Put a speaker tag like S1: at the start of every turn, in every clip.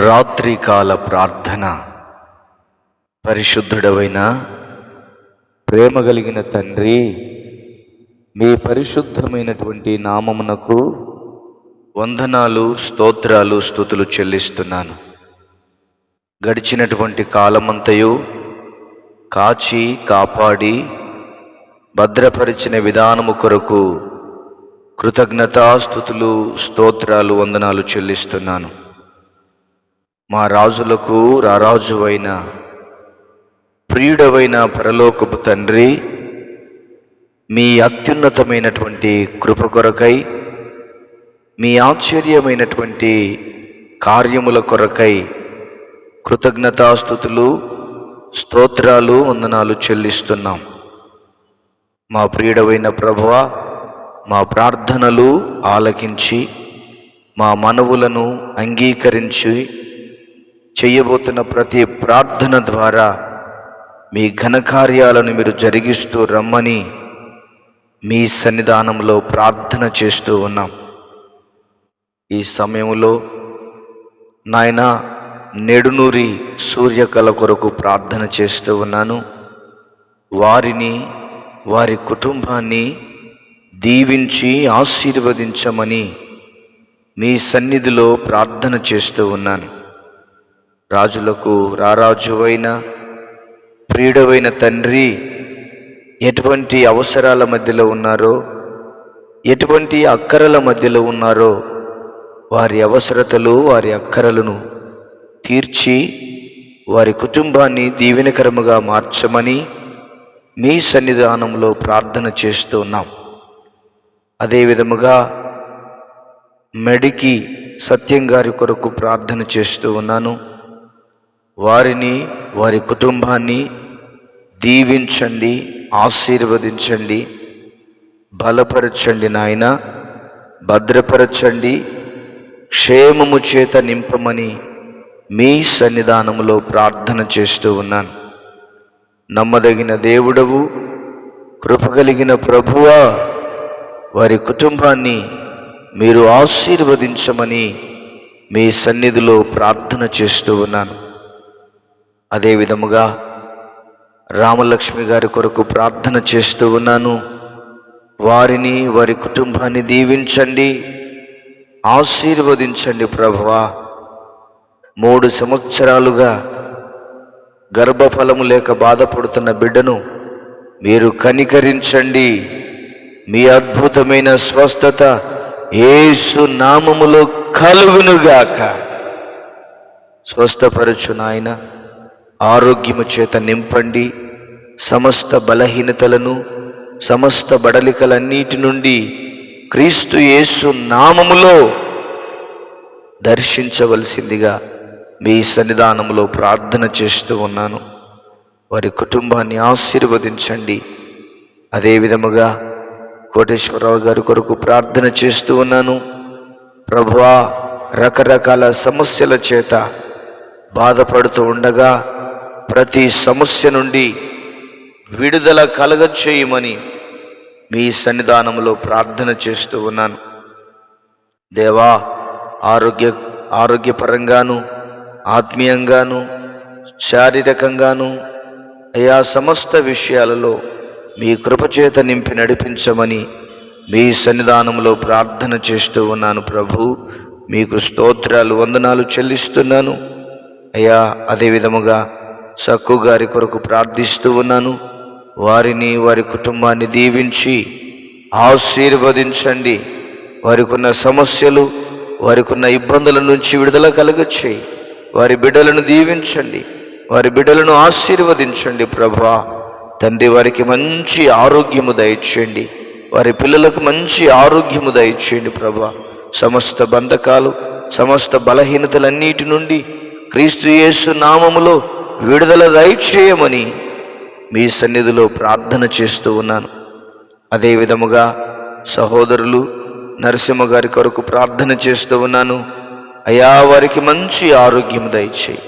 S1: రాత్రికాల ప్రార్థన. పరిశుద్ధుడవైన ప్రేమ కలిగిన తండ్రి, మీ పరిశుద్ధమైనటువంటి నామమునకు వందనాలు, స్తోత్రాలు, స్తుతులు చెల్లిస్తున్నాను. గడిచినటువంటి కాలమంతయు కాచి కాపాడి భద్రపరిచిన విధానము కొరకు కృతజ్ఞతాస్తుతులు, స్తోత్రాలు, వందనాలు చెల్లిస్తున్నాను. మా రాజులకు రారాజువైన ప్రియుడవైన పరలోకపు తండ్రి, మీ అత్యున్నతమైనటువంటి కృప కొరకై, మీ ఆశ్చర్యమైనటువంటి కార్యముల కొరకై కృతజ్ఞతాస్తుతులు, స్తోత్రాలు, వందనాలు చెల్లిస్తున్నాం. మా ప్రియుడవైన ప్రభువా, మా ప్రార్థనలు ఆలకించి మా మనవులను అంగీకరించి చేయబోతున్న ప్రతి ప్రార్థన ద్వారా మీ ఘనకార్యాలను మీరు జరిగిస్తూ రమ్మని మీ సన్నిధానంలో ప్రార్థన చేస్తూ ఉన్నాం. ఈ సమయంలో నాయనా, నెడునూరి సూర్యకళ కొరకు ప్రార్థన చేస్తూ ఉన్నాను. వారిని, వారి కుటుంబాన్ని దీవించి ఆశీర్వదించమని మీ సన్నిధిలో ప్రార్థన చేస్తూ ఉన్నాను. రాజులకు రారాజువైన ప్రియుడవైన తండ్రి, ఎటువంటి అవసరాల మధ్యలో ఉన్నారో, ఎటువంటి అక్కరల మధ్యలో ఉన్నారో, వారి అవసరతలు, వారి అక్కరలను తీర్చి వారి కుటుంబాన్ని దీవెనకరముగా మార్చమని మీ సన్నిధానంలో ప్రార్థన చేస్తూ ఉన్నాం. అదేవిధముగా మెడికి సత్యం గారి కొరకు ప్రార్థన చేస్తూ ఉన్నాను. వారిని, వారి కుటుంబాన్ని దీవించండి, ఆశీర్వదించండి, బలపరచండి నాయన, భద్రపరచండి, క్షేమము చేత నింపమని మీ సన్నిధానంలో ప్రార్థన చేస్తూ ఉన్నాను. నమ్మదగిన దేవుడవు, కృపగలిగిన ప్రభువా, వారి కుటుంబాన్ని మీరు ఆశీర్వదించమని మీ సన్నిధిలో ప్రార్థన చేస్తూ ఉన్నాను. అదేవిధముగా రామలక్ష్మి గారి కొరకు ప్రార్థన చేస్తూ ఉన్నాను. వారిని, వారి కుటుంబాన్ని దీవించండి, ఆశీర్వదించండి ప్రభువా. 3 సంవత్సరాలుగా గర్భఫలము లేక బాధపడుతున్న బిడ్డను మీరు కనికరించండి. మీ అద్భుతమైన స్వస్థత యేసు నామములో కలుగునుగాక. స్వస్థపరచు నాయన, ఆరోగ్యము చేత నింపండి. సమస్త బలహీనతలను, సమస్త బడలికలన్నిటి నుండి క్రీస్తు యేసు నామములో దర్శించవలసిందిగా మీ సన్నిధానంలో ప్రార్థన చేస్తూ ఉన్నాను. వారి కుటుంబాన్ని ఆశీర్వదించండి. అదేవిధముగా కోటేశ్వరరావు గారి కొరకు ప్రార్థన చేస్తూ ఉన్నాను. ప్రభువా, రకరకాల సమస్యల చేత బాధపడుతూ ఉండగా ప్రతి సమస్య నుండి విడుదల కలగచేయమని మీ సన్నిధానంలో ప్రార్థన చేస్తూ ఉన్నాను. దేవా, ఆరోగ్యపరంగాను, ఆత్మీయంగాను, శారీరకంగాను, అయా సమస్త విషయాలలో మీ కృపచేత నింపి నడిపించమని మీ సన్నిధానంలో ప్రార్థన చేస్తూ ఉన్నాను. ప్రభు, మీకు స్తోత్రాలు, వందనాలు చెల్లిస్తున్నాను. అయ్యా, అదేవిధముగా సక్కు గారి కొరకు ప్రార్థిస్తూ ఉన్నాను. వారిని, వారి కుటుంబాన్ని దీవించి ఆశీర్వదించండి. వారికి ఉన్న సమస్యలు, వారికి ఉన్న ఇబ్బందుల నుంచి విడుదల కలగచేయి. వారి బిడ్డలను దీవించండి, వారి బిడ్డలను ఆశీర్వదించండి. ప్రభువా తండ్రి, వారికి మంచి ఆరోగ్యము దయచేయండి. వారి పిల్లలకు మంచి ఆరోగ్యము దయచేయండి. ప్రభువా, సమస్త బంధకాలు, సమస్త బలహీనతలన్నిటి నుండి క్రీస్తు యేసు నామములో విడుదల దయచేయమని మీ సన్నిధిలో ప్రార్థన చేస్తూ ఉన్నాను. అదేవిధముగా సహోదరులు నరసింహ గారి కొరకు ప్రార్థన చేస్తూ ఉన్నాను. అయా, వారికి మంచి ఆరోగ్యం దయచేయి.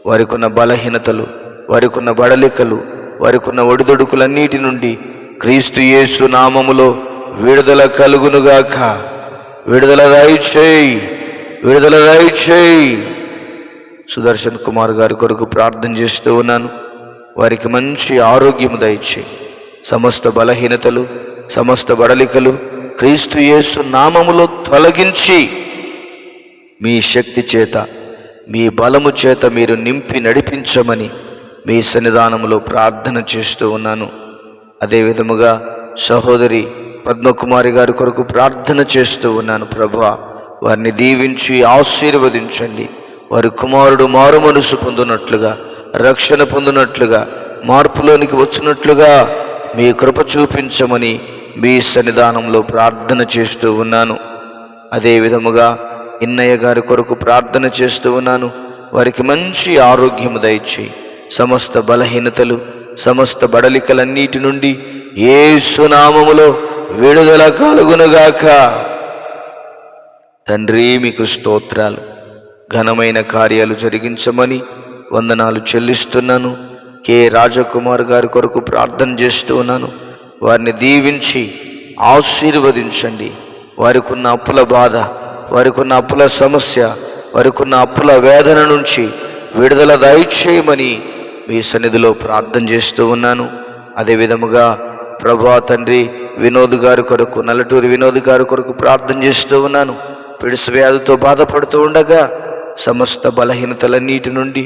S1: వారికి ఉన్న బలహీనతలు, వారికి ఉన్న బడలికలు, వారికి ఉన్న ఒడిదొడుకులన్నిటి నుండి క్రీస్తు యేసు నామములో విడుదల కలుగునుగాక. విడుదల దయచేయి, విడుదల దయచేయి. సుదర్శన్ కుమార్ గారి కొరకు ప్రార్థన చేస్తూ ఉన్నాను. వారికి మంచి ఆరోగ్యము దయచేయి. సమస్త బలహీనతలు, సమస్త బడలికలు క్రీస్తు యేసు నామములో తొలగించి మీ శక్తి చేత, మీ బలము చేత మీరు నింపి నడిపించమని మీ సన్నిధానములో ప్రార్థన చేస్తూ ఉన్నాను. అదేవిధముగా సహోదరి పద్మకుమారి గారి కొరకు ప్రార్థన చేస్తూ ఉన్నాను. ప్రభువా, వారిని దీవించి ఆశీర్వదించండి. వారి కుమారుడు మారు మనసు పొందినట్లుగా, రక్షణ పొందినట్లుగా, మార్పులోనికి వచ్చినట్లుగా మీ కృప చూపించమని మీ సన్నిధానంలో ప్రార్థన చేస్తూ ఉన్నాను. అదేవిధముగా ఇన్నయ్య గారి కొరకు ప్రార్థన చేస్తూ ఉన్నాను. వారికి మంచి ఆరోగ్యము దయచేయి. సమస్త బలహీనతలు, సమస్త బడలికలన్నిటి నుండి యేసు నామములో విడుదల కలుగునుగాక. తండ్రి, మీకు స్తోత్రాలు. ఘనమైన కార్యాలు జరిగించమని వందనాలు చెల్లిస్తున్నాను. కె రాజకుమార్ గారి కొరకు ప్రార్థన చేస్తూ ఉన్నాను. వారిని దీవించి ఆశీర్వదించండి. వారికి ఉన్న అప్పుల బాధ, వారికి ఉన్న అప్పుల సమస్య, వారికి ఉన్న అప్పుల వేదన నుంచి విడుదల దయచేయమని మీ సన్నిధిలో ప్రార్థన చేస్తూ ఉన్నాను. అదేవిధముగా ప్రభా తండ్రి, వినోద్ గారి కొరకు, నల్లటూరి వినోద్ గారి కొరకు ప్రార్థన చేస్తూ ఉన్నాను. పిడుసు వ్యాధితో బాధపడుతూ ఉండగా సమస్త బలహీనతలన్నిటి నుండి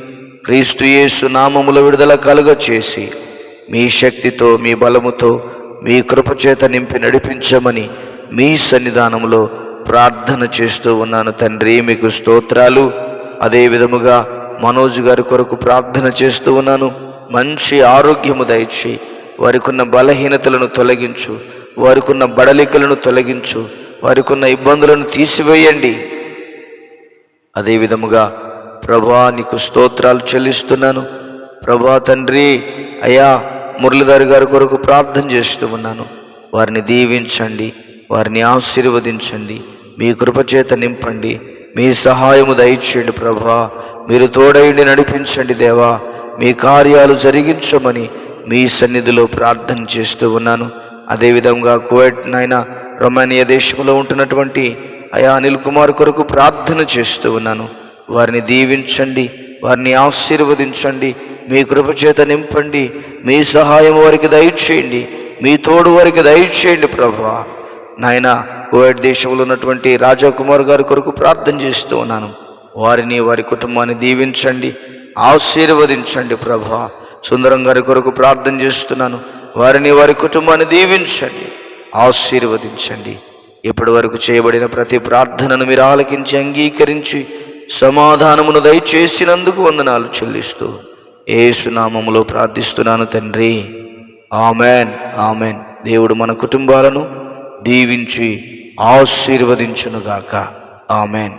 S1: క్రీస్తు యేసు నామములో విడుదల కలుగచేసి మీ శక్తితో, మీ బలముతో, మీ కృపచేత నింపి నడిపించమని మీ సన్నిధానంలో ప్రార్థన చేస్తూ ఉన్నాను. తండ్రి, మీకు స్తోత్రాలు. అదేవిధముగా మనోజ్ గారి కొరకు ప్రార్థన చేస్తూ ఉన్నాను. మంచి ఆరోగ్యము దయచేయి. వారికి ఉన్న బలహీనతలను తొలగించు, వారికి ఉన్న బడలికలను తొలగించు, వారికి ఉన్న ఇబ్బందులను తీసివేయండి. అదేవిధముగా ప్రభా, నీకు స్తోత్రాలు చెల్లిస్తున్నాను. ప్రభా తండ్రి, అయ్యా మురళీధర్ గారి కొరకు ప్రార్థన చేస్తూ ఉన్నాను. వారిని దీవించండి, వారిని ఆశీర్వదించండి, మీ కృపచేత నింపండి, మీ సహాయము దయచేయండి. ప్రభా, మీరు తోడైండి నడిపించండి. దేవా, మీ కార్యాలు జరిగించమని మీ సన్నిధిలో ప్రార్థన చేస్తూ ఉన్నాను. అదేవిధంగా కువైట్ నాయన రొమానియా దేశంలో ఉంటున్నటువంటి అయా అనిల్ కుమార్ కొరకు ప్రార్థన చేస్తూ ఉన్నాను. వారిని దీవించండి, వారిని ఆశీర్వదించండి, మీ కృపచేత నింపండి, మీ సహాయం వారికి దయచేయండి, మీ తోడు వారికి దయచేయండి. ప్రభువా నాయన, కువైట్ దేశంలో ఉన్నటువంటి రాజకుమార్ గారి కొరకు ప్రార్థన చేస్తూ ఉన్నాను. వారిని, వారి కుటుంబాన్ని దీవించండి, ఆశీర్వదించండి. ప్రభువా సుందరం గారి కొరకు ప్రార్థన చేస్తున్నాను. వారిని, వారి కుటుంబాన్ని దీవించండి, ఆశీర్వదించండి. ఇప్పటి వరకు చేయబడిన ప్రతి ప్రార్థనను మీరు ఆలకించి అంగీకరించి సమాధానమును దయచేసినందుకు వందనాలు చెల్లిస్తూ యేసు నామములో ప్రార్థిస్తున్నాను తండ్రి. Amen, amen. దేవుడు మన కుటుంబాలను దీవించి ఆశీర్వదించునుగాక. ఆమెన్.